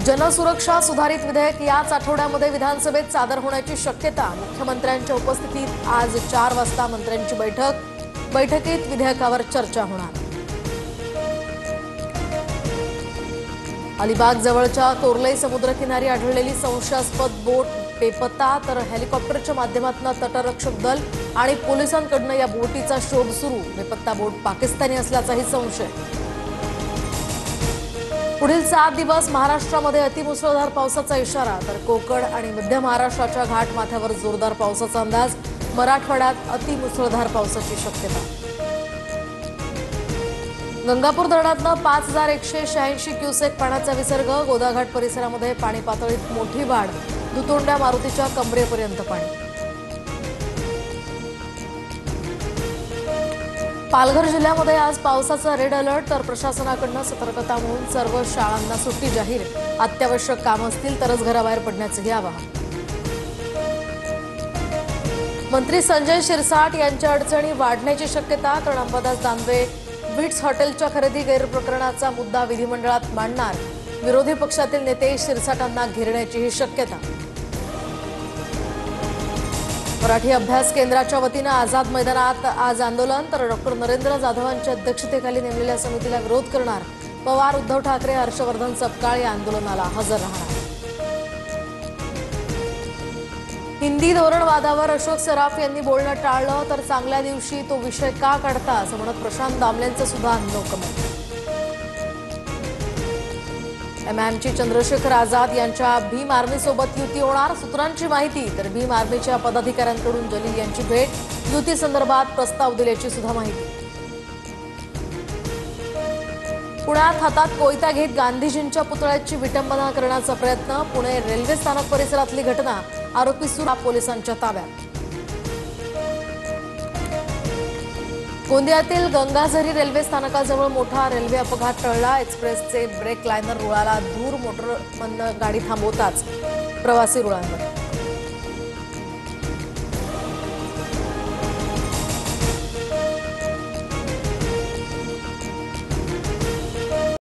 जनसुरक्षा सुधारित विधेयक याच आठवड्यामध्ये विधानसभेत सादर होण्याची शक्यता। मुख्यमंत्र्यांच्या उपस्थितीत आज 4 वाजता मंत्र्यांची बैठकीत विधेयकावर चर्चा होणार। अलिबाग जवळच्या कोर्ले समुद्रकिनारी आढळलेली संशयास्पद बोट बेपत्ता, तर हेलिकॉप्टरच्या माध्यमातून तटरक्षक दल आणि पोलिसांकडून या बोटीचा शोध सुरू। बेपत्ता बोट पाकिस्तानी असल्याचाही संशय। पुढील 7 दिवस महाराष्ट्रामध्ये अतिमुसळधार पावसाचा इशारा, तर कोकण आणि मध्य महाराष्ट्राच्या घाटमाथ्यावर जोरदार पावसाचा अंदाज। मराठवाड्यात अतिमुसळधार पावसाची शक्यता। गंगापूर धरणातून 5186 क्युसेक पाण्याचा विसर्ग। गोदाघाट परिसरामध्ये पाणी पातळीत मोठी वाढ। दुतोंड्या मारुतीच्या कमरेपर्यंत पाणी। पालघर जिल्ह्यामध्ये आज पावसाचा रेड अलर्ट, तर प्रशासनाकडून सतर्कता म्हणून सर्व शाळांना सुट्टी जाहीर। अत्यावश्यक कामं असतील तरच घराबाहेर पडण्याचंही आवाहन। मंत्री संजय शिरसाट यांच्या अडचणी वाढण्याची शक्यता, तर अंबादास दानवे विट्स हॉटेलच्या खरेदी गैरप्रकरणाचा मुद्दा विधिमंडळात मांडणार। विरोधी पक्षातील नेते शिरसाटांना घेरण्याचीही शक्यता। मराठी अभ्यास केंद्राच्या वतीनं आझाद मैदानात आज आंदोलन, तर डॉक्टर नरेंद्र जाधवांच्या अध्यक्षतेखाली नेमलेल्या समितीला विरोध करणार। पवार, उद्धव ठाकरे, हर्षवर्धन सपकाळ या आंदोलनाला हजर राहणार। हिंदी धोरण वादावर अशोक सराफ यांनी बोलणं टाळलं, तर चांगल्या दिवशी तो विषय का काढता असं म्हणत प्रशांत दामलेंचं सुद्धा नो कमेंट। एमआयएमची चंद्रशेखर आझाद यांच्या भीम आर्मीसोबत युती होणार। सूत्रांची माहिती, तर भीम आर्मीच्या पदाधिकाऱ्यांकडून जलील यांची भेट। युती संदर्भात प्रस्ताव दिल्याची सुद्धा माहिती। पुण्यात हातात कोयता घेत गांधीजींच्या पुतळ्याची विटंबना करण्याचा प्रयत्न। पुणे रेल्वे स्थानक परिसरातली घटना। आरोपी सुद्धा पोलिसांच्या ताब्यात। गोंदियातील गंगाझरी रेल्वे स्थानकाजवळ मोठा रेल्वे अपघात टळला। एक्सप्रेसचे ब्रेक लायनर रुळाला। धूर मोटरमधून गाडी थांबवताच प्रवासी रुळांवर।